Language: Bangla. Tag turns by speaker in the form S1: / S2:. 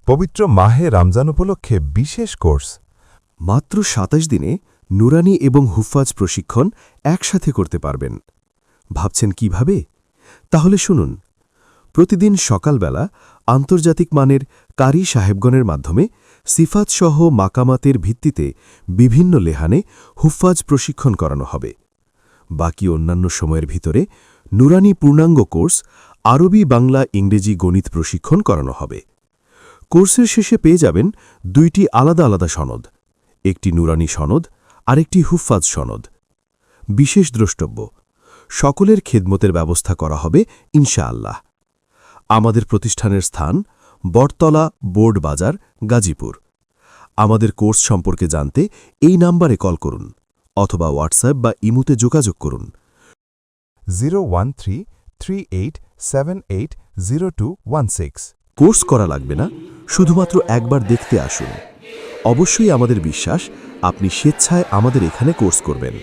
S1: পবিত্র মাহে রমজান উপলক্ষে বিশেষ কোর্স।
S2: মাত্র ২৭ দিনে নুরানি এবং হুফাজ প্রশিক্ষণ একসাথে করতে পারবেন। ভাবছেন কিভাবে? তাহলে শুনুন। প্রতিদিন সকালবেলা আন্তর্জাতিক মানের কারি সাহেবগণের মাধ্যমে সিফাতসহ মাকামাতের ভিত্তিতে বিভিন্ন লেহানে হুফাজ প্রশিক্ষণ করানো হবে। বাকি অন্যান্য সময়ের ভিতরে নুরানি পূর্ণাঙ্গ কোর্স, আরবি, বাংলা, ইংরেজি, গণিত প্রশিক্ষণ করানো হবে। কোর্সের শেষে পেয়ে যাবেন ২টি আলাদা আলাদা সনদ, একটি নুরানি সনদ আরেকটি হুফাজ সনদ। বিশেষ দ্রষ্টব্য, সকলের খেদমতের ব্যবস্থা করা হবে ইনশাআল্লাহ। আমাদের প্রতিষ্ঠানের স্থান বটতলা, বোর্ড বাজার, গাজীপুর। আমাদের কোর্স সম্পর্কে জানতে এই নাম্বারে কল করুন অথবা হোয়াটসঅ্যাপ বা ইমোতে যোগাযোগ করুন।
S1: 01338780216।
S2: কোর্স করা লাগবে না, শুধুমাত্র একবার দেখতে আসুন। অবশ্যই আমাদের বিশ্বাস আপনি স্বেচ্ছায় আমাদের এখানে কোর্স করবেন।